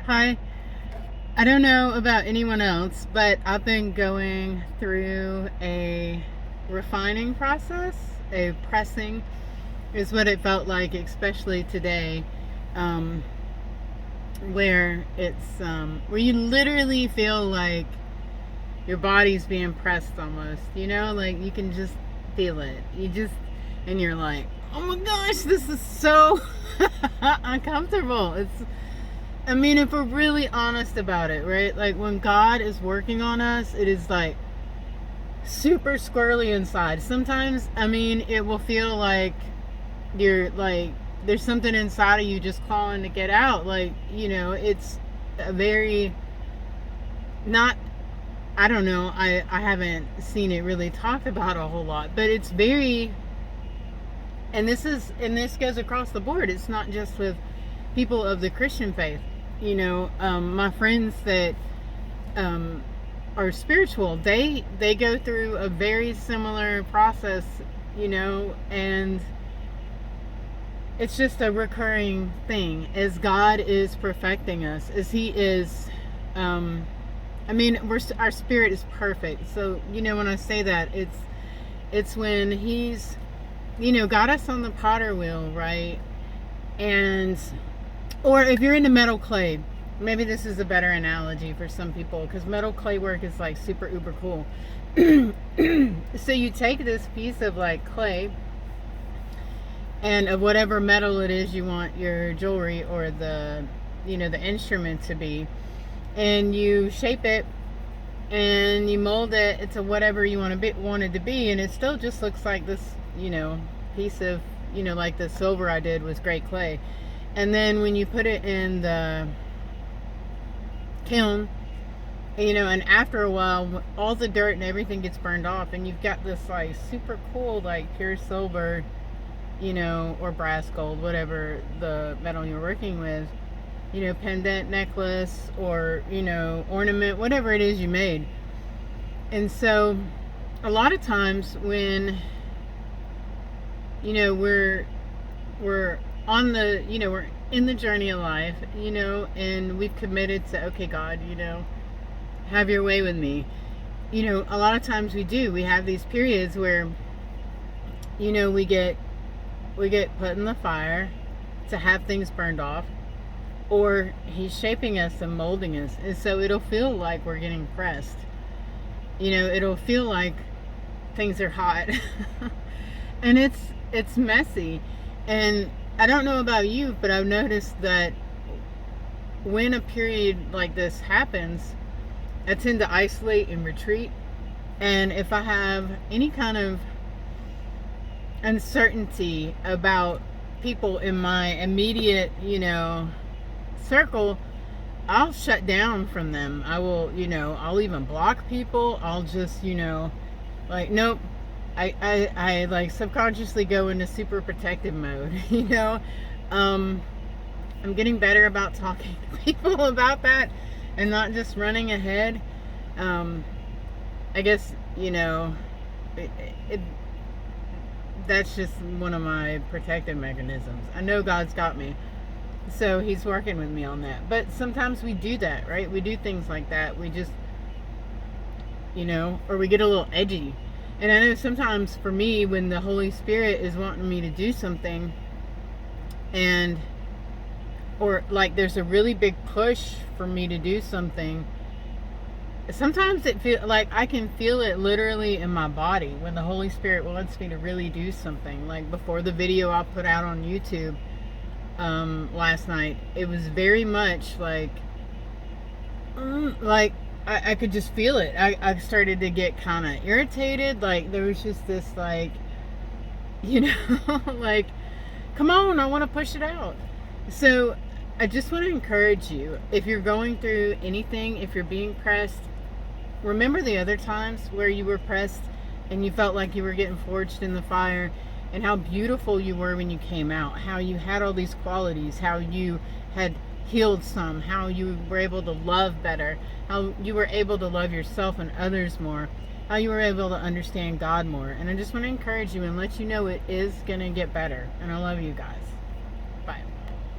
Hi. I don't know about anyone else, but I've been going through a refining process, a pressing is what it felt like, especially today, um, where you literally feel like your body's being pressed almost, like you can just feel it. And you're like, oh my gosh, this is so uncomfortable. I mean, if we're really honest about it, right? Like when God is working on us, it is like super squirrely inside. Sometimes, I mean, it will feel like you're like, there's something inside of you just calling to get out. Like, it's a very, not, I don't know, I haven't seen it really talked about a whole lot, but it's very, and this goes across the board. It's not just with people of the Christian faith. My friends that are spiritual, they go through a very similar process, and it's just a recurring thing as God is perfecting us, as He is. I mean, our spirit is perfect. So when I say that, it's when He's got us on the potter wheel, right? And or if you're into metal clay, maybe this is a better analogy for some people, because metal clay work is like super uber cool. So you take this piece of like clay and of whatever metal it is you want your jewelry or the the instrument to be, and you shape it and you mold it into whatever you want it to be, and it still just looks like this piece of like the silver I did was great clay. And then when you put it in the kiln, and after a while, all the dirt and everything gets burned off, and you've got this like super cool, like pure silver, or brass, gold, whatever the metal you're working with, pendant, necklace, or, ornament, whatever it is you made. And so a lot of times when, we're on the, we're in the journey of life, and we've committed to, okay, God, have your way with me. A lot of times we have these periods where, we get put in the fire to have things burned off, or He's shaping us and molding us. And so it'll feel like we're getting pressed. It'll feel like things are hot. And it's messy. And I don't know about you, but I've noticed that when a period like this happens, I tend to isolate and retreat. And if I have any kind of uncertainty about people in my immediate, circle, I'll shut down from them. I will, I'll even block people. I'll just, like, nope. I like subconsciously go into super protective mode, I'm getting better about talking to people about that and not just running ahead. I guess, that's just one of my protective mechanisms. I know God's got me, so He's working with me on that. But sometimes we do that, right? We do things like that. We just, or we get a little edgy. And I know sometimes for me, when the Holy Spirit is wanting me to do something, or like there's a really big push for me to do something, sometimes it feels like I can feel it literally in my body when the Holy Spirit wants me to really do something. Like before the video I put out on YouTube last night, it was very much like I could just feel it. I started to get kind of irritated. Like there was just this like, like, come on, I want to push it out. So I just want to encourage you, if you're going through anything, if you're being pressed, remember the other times where you were pressed and you felt like you were getting forged in the fire, and how beautiful you were when you came out, how you had all these qualities, how you had healed some, how you were able to love better, how you were able to love yourself and others more, how you were able to understand God more. And I just want to encourage you and let you know it is going to get better. And I love you guys.